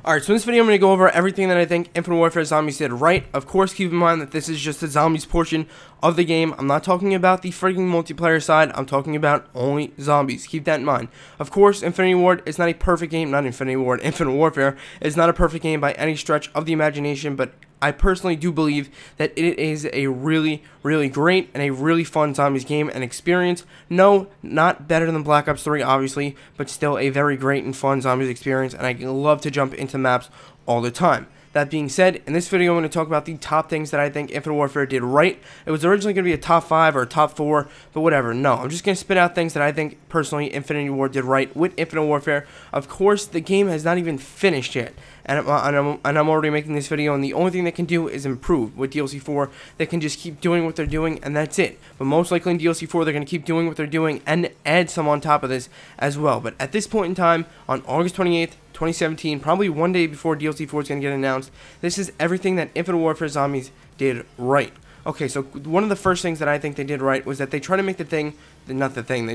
Alright, so in this video I'm going to go over everything that I think Infinite Warfare Zombies did right. Of course, keep in mind that this is just the zombies portion of the game. I'm not talking about the freaking multiplayer side. I'm talking about only zombies. Keep that in mind. Of course, Infinity Ward is not a perfect game. Not Infinity Ward, Infinite Warfare is not a perfect game by any stretch of the imagination, but I personally do believe that it is a really, really great and a really fun zombies game and experience. No, not better than Black Ops 3, obviously, but still a very great and fun zombies experience, and I love to jump into maps all the time. That being said, in this video I'm going to talk about the top things that I think Infinite Warfare did right. It was originally going to be a top 5 or a top 4, but whatever. No, I'm just going to spit out things that I think personally Infinity Ward did right with Infinite Warfare. Of course, the game has not even finished yet, and I'm already making this video, and the only thing they can do is improve. With DLC 4, they can just keep doing what they're doing, and that's it. But most likely in DLC 4, they're going to keep doing what they're doing and add some on top of this as well. But at this point in time, on August 28th, 2017, probably one day before DLC 4 is going to get announced, this is everything that Infinite Warfare Zombies did right. Okay, so one of the first things that I think they did right was that they try to make they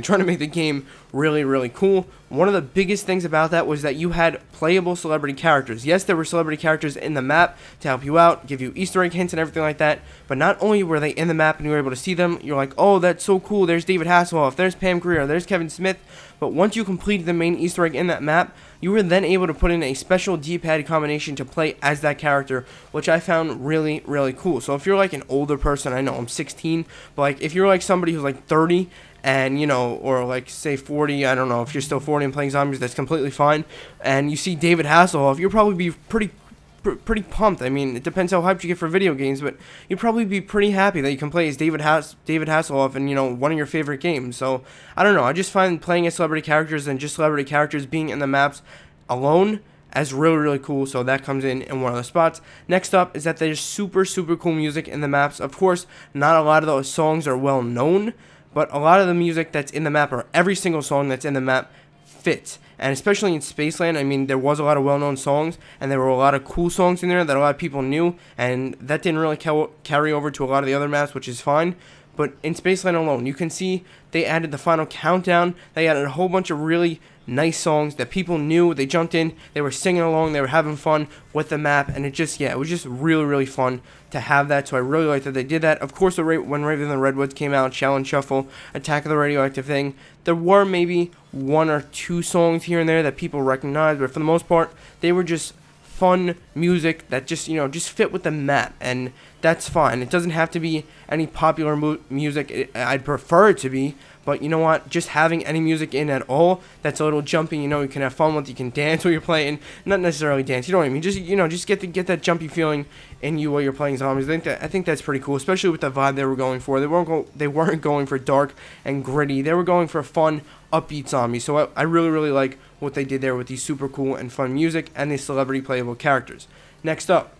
try to make the game really, really cool. One of the biggest things about that was that you had playable celebrity characters. Yes, there were celebrity characters in the map to help you out, give you Easter egg hints and everything like that, but not only were they in the map and you were able to see them, you're like, oh, that's so cool, there's David Hasselhoff, there's Pam Grier, there's Kevin Smith, but once you completed the main Easter egg in that map, you were then able to put in a special D-pad combination to play as that character, which I found really, really cool. So if you're like an older person, I know I'm 16, but like if you're like somebody who's like 30 and, you know, or like say 40, I don't know, if you're still 40 and playing zombies, that's completely fine, and you see David Hasselhoff, you'll probably be pretty pumped. I mean, it depends how hyped you get for video games, but you'd probably be pretty happy that you can play as David Hasselhoff in, you know, one of your favorite games. So I don't know, I just find playing as celebrity characters and just celebrity characters being in the maps alone as really, really cool. So that comes in one of the spots. Next up is that there's super cool music in the maps. Of course, not a lot of those songs are well known, but a lot of the music that's in the map, or every single song that's in the map, fits. And especially in Spaceland, I mean, there was a lot of well-known songs, and there were a lot of cool songs in there that a lot of people knew, and that didn't really carry over to a lot of the other maps, which is fine. But in Spaceland alone, you can see they added the final countdown. They added a whole bunch of really nice songs that people knew. They jumped in, they were singing along, they were having fun with the map, and it was just really, really fun to have that. So I really like that they did that. Of course, when Raven and the Redwoods came out, Challenge Shuffle, Attack of the Radioactive Thing, there were maybe 1 or 2 songs here and there that people recognized, but for the most part, they were just fun music that just, you know, just fit with the map, and that's fine. It doesn't have to be any popular music. I'd prefer it to be, but you know what, just having any music in at all that's a little jumpy, you know, you can have fun with, you can dance while you're playing, not necessarily dance, you know what I mean, just, you know, just get that jumpy feeling in you while you're playing zombies. I think that's pretty cool, especially with the vibe they were going for. They weren't going for dark and gritty. They were going for fun, upbeat zombies. So I really, really like what they did there with these super cool and fun music and these celebrity playable characters. Next up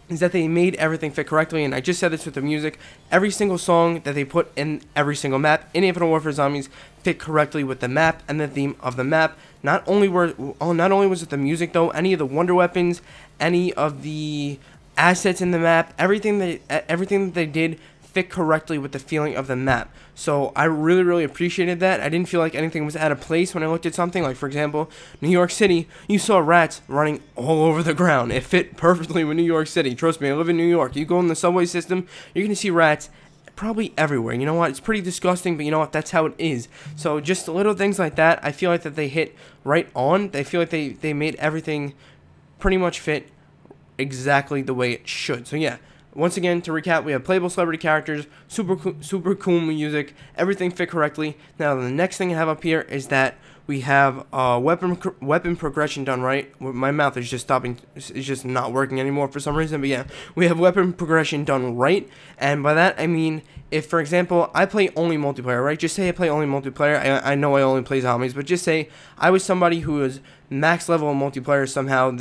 is that they made everything fit correctly, and I just said this with the music. Every single song that they put in every single map in Infinite Warfare Zombies fit correctly with the map and the theme of the map. Not only was it the music though, any of the wonder weapons, any of the assets in the map, everything that they did fit correctly with the feeling of the map. So I really, really appreciated that. I didn't feel like anything was out of place when I looked at something. Like, for example, New York City, you saw rats running all over the ground. It fit perfectly with New York City. Trust me, I live in New York. You go in the subway system, you're going to see rats probably everywhere. You know what? It's pretty disgusting, but you know what? That's how it is. So just little things like that, I feel like that they hit right on. I feel like they made everything pretty much fit exactly the way it should. So yeah. Once again, to recap, we have playable celebrity characters, super cool music, everything fit correctly. Now, the next thing I have up here is that we have weapon progression done right. My mouth is just stopping, it's just not working anymore for some reason, but yeah, we have weapon progression done right, and by that I mean, if, for example, I play only multiplayer, right? Just say I play only multiplayer, I know I only play zombies, but just say I was somebody who was max level in multiplayer somehow,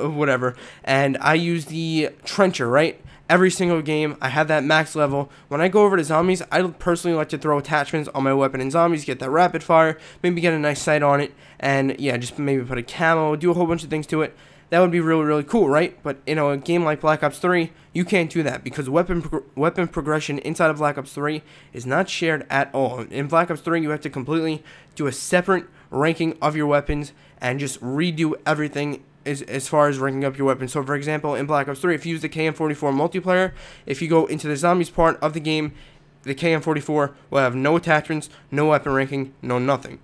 whatever, and I use the trencher, right? Every single game, I have that max level. When I go over to zombies, I personally like to throw attachments on my weapon in zombies, get that rapid fire, maybe get a nice sight on it, and yeah, just maybe put a camo, do a whole bunch of things to it. That would be really, really cool, right? But in a game like Black Ops 3, you can't do that because weapon progression inside of Black Ops 3 is not shared at all. In Black Ops 3, you have to completely do a separate ranking of your weapons and just redo everything as far as ranking up your weapons. So, for example, in Black Ops 3, if you use the KN-44 multiplayer, if you go into the zombies part of the game, the KN-44 will have no attachments, no weapon ranking, no nothing.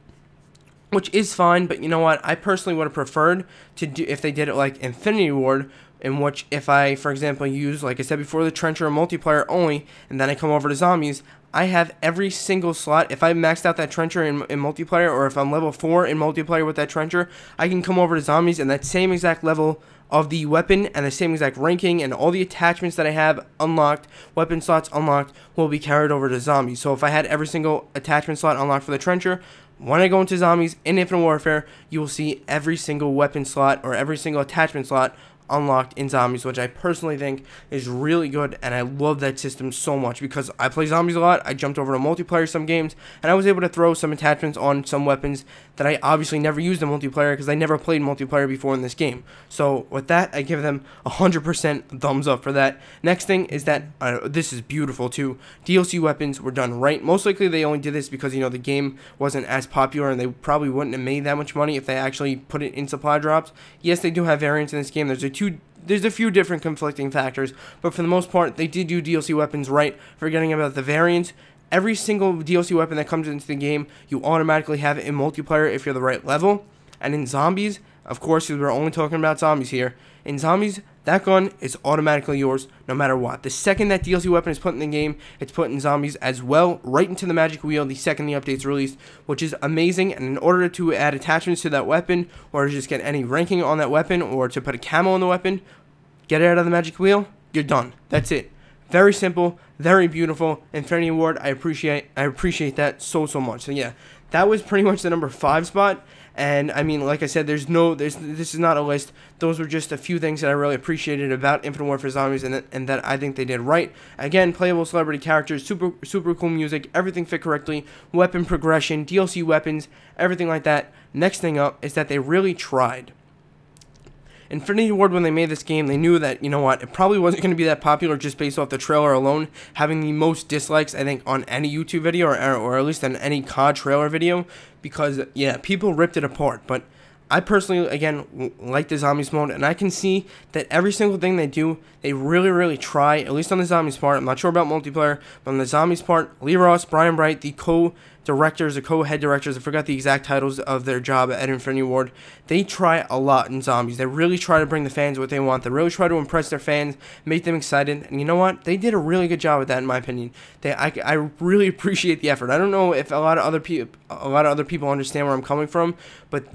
Which is fine, but you know what? I personally would have preferred to do if they did it like Infinity Ward, in which if I, for example, use, like I said before, the Trencher multiplayer only, and then I come over to zombies, I have every single slot. If I maxed out that Trencher in multiplayer, or if I'm level 4 in multiplayer with that Trencher, I can come over to zombies and that same exact level of the weapon and the same exact ranking and all the attachments that I have unlocked, weapon slots unlocked, will be carried over to zombies. So if I had every single attachment slot unlocked for the Trencher, when I go into zombies in Infinite Warfare, you will see every single weapon slot or every single attachment slot unlocked in zombies, which I personally think is really good, and I love that system so much because I play zombies a lot. I jumped over to multiplayer some games, and I was able to throw some attachments on some weapons that I obviously never used in multiplayer because I never played multiplayer before in this game. So with that, I give them 100% thumbs up for that. Next thing is that this is beautiful too. DLC weapons were done right. Most likely they only did this because, you know, the game wasn't as popular and they probably wouldn't have made that much money if they actually put it in supply drops. Yes, they do have variants in this game. There's a few different conflicting factors, but for the most part, they did do DLC weapons right. Forgetting about the variants, every single DLC weapon that comes into the game, you automatically have it in multiplayer if you're the right level. And in zombies, of course, because we're only talking about zombies here, in zombies, that gun is automatically yours no matter what. The second that DLC weapon is put in the game, it's put in zombies as well, right into the magic wheel the second the update's released, which is amazing. And in order to add attachments to that weapon, or to just get any ranking on that weapon, or to put a camo on the weapon, get it out of the magic wheel, you're done. That's it. Very simple, very beautiful. Infinity Ward, I appreciate that so much. So yeah, that was pretty much the number 5 spot. And I mean, like I said, this is not a list. Those were just a few things that I really appreciated about Infinite Warfare Zombies, and that I think they did right. Again, playable celebrity characters, super cool music, everything fit correctly, weapon progression, DLC weapons, everything like that. Next thing up is that they really tried. Infinity Ward, when they made this game, they knew that, you know what, it probably wasn't going to be that popular just based off the trailer alone, having the most dislikes, I think, on any YouTube video, or at least on any COD trailer video, because, yeah, people ripped it apart. But I personally, again, like the Zombies mode, and I can see that every single thing they do, they really try, at least on the Zombies part. I'm not sure about multiplayer, but on the Zombies part, Lee Ross, Brian Bright, the co-directors, the co-head directors, I forgot the exact titles of their job at Infinity Ward, they try a lot in Zombies. They really try to bring the fans what they want. They really try to impress their fans, make them excited, and you know what? They did a really good job with that, in my opinion. I really appreciate the effort. I don't know if a lot of other people understand where I'm coming from, but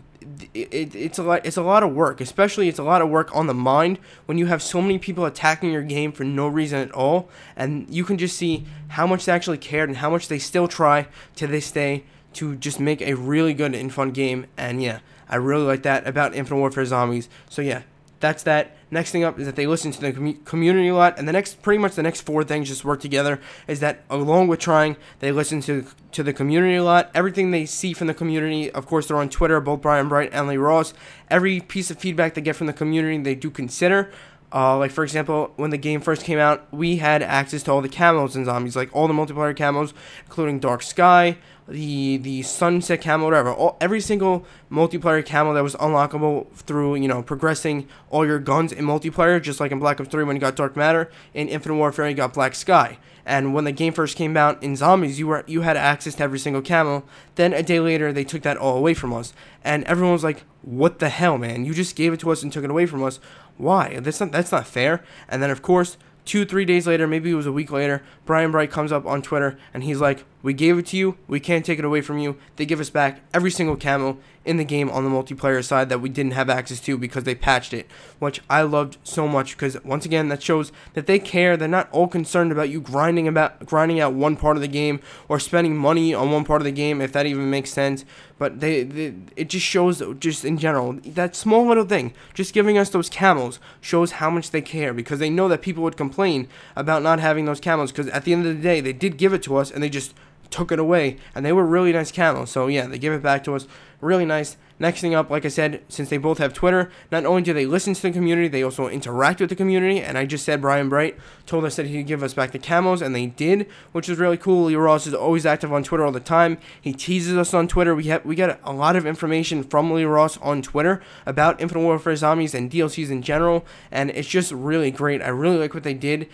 it's a lot of work. Especially, it's a lot of work on the mind when you have so many people attacking your game for no reason at all, and you can just see how much they actually cared and how much they still try to this day to just make a really good and fun game. And yeah, I really like that about Infinite Warfare Zombies. So yeah, that's that. Next thing up is that they listen to the community a lot, and pretty much the next 4 things just work together. Is that along with trying, they listen to the community a lot. Everything they see from the community, of course, they're on Twitter, both Brian Bright and Lee Ross. Every piece of feedback they get from the community, they do consider. Like, for example, when the game first came out, we had access to all the camos in Zombies, like all the multiplayer camos, including Dark Sky, the Sunset camo, whatever. Every single multiplayer camo that was unlockable through, you know, progressing all your guns in multiplayer, just like in Black Ops 3 when you got Dark Matter, in Infinite Warfare you got Black Sky. And when the game first came out in Zombies, you had access to every single camo. Then a day later, they took that all away from us, and everyone was like, "What the hell, man? You just gave it to us and took it away from us. Why? That's not fair." And then, of course, 2-3 days later, maybe it was a week later, Brian Bright comes up on Twitter and he's like, "We gave it to you. We can't take it away from you." They give us back every single camo in the game on the multiplayer side that we didn't have access to because they patched it, which I loved so much because, once again, that shows that they care. They're not all concerned about you grinding out one part of the game or spending money on one part of the game, if that even makes sense. But it just shows, just in general, that small little thing, just giving us those camos, shows how much they care, because they know that people would complain about not having those camos, because at the end of the day, they did give it to us and they just took it away, and they were really nice camos. So yeah, they give it back to us. Really nice. Next thing up, like I said, since they both have Twitter, not only do they listen to the community, they also interact with the community. And I just said Brian Bright told us that he'd give us back the camos, and they did, which is really cool. Lee Ross is always active on Twitter all the time. He teases us on Twitter. We get a lot of information from Lee Ross on Twitter about Infinite Warfare Zombies and DLCs in general, and it's just really great. I really like what they did.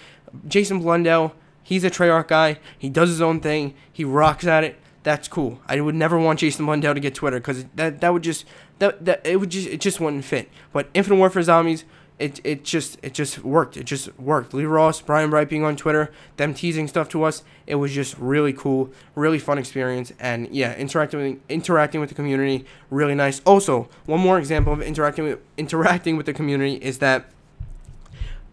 Jason Blundell, he's a Treyarch guy. He does his own thing. He rocks at it. That's cool. I would never want Jason Blundell to get Twitter because it just wouldn't fit. But Infinite Warfare Zombies, it just worked. It just worked. Lee Ross, Brian Bright being on Twitter, them teasing stuff to us. It was just really cool, really fun experience, and yeah, interacting with the community, really nice. Also, one more example of interacting with the community is that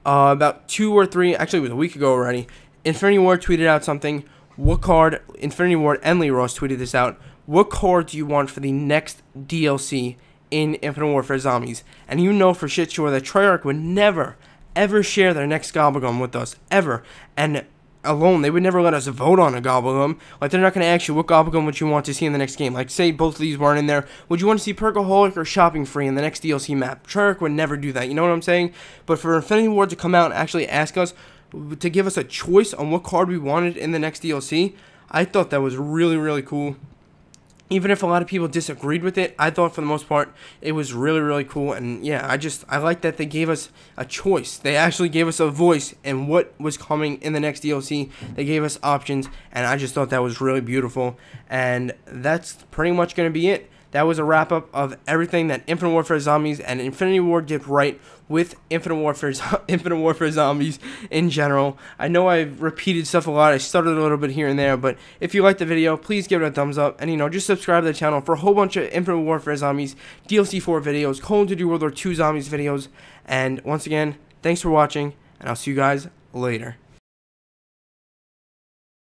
about 2 or 3, actually it was a week ago already, Infinity Ward tweeted out something. What card, Infinity Ward and Lee Ross tweeted this out, what card do you want for the next DLC in Infinite Warfare Zombies? And you know for shit sure that Treyarch would never, ever share their next Gobblegum with us, ever. And alone, they would never let us vote on a Gobblegum. Like, they're not going to ask you what Gobblegum would you want to see in the next game. Like, say both of these weren't in there. Would you want to see Perkaholic or Shopping Free in the next DLC map? Treyarch would never do that, you know what I'm saying? But for Infinity Ward to come out and actually ask us to give us a choice on what card we wanted in the next DLC, I thought that was really, really cool. Even if a lot of people disagreed with it, I thought for the most part it was really, really cool. And yeah, I like that they gave us a choice. They actually gave us a voice in what was coming in the next DLC. They gave us options, and I just thought that was really beautiful. And that's pretty much going to be it. That was a wrap-up of everything that Infinite Warfare Zombies and Infinity Ward did right with Infinite Warfare Zombies in general. I know I've repeated stuff a lot. I stuttered a little bit here and there, but if you liked the video, please give it a thumbs up. And, just subscribe to the channel for a whole bunch of Infinite Warfare Zombies, DLC 4 videos, Call of Duty World War II Zombies videos. And once again, thanks for watching, and I'll see you guys later.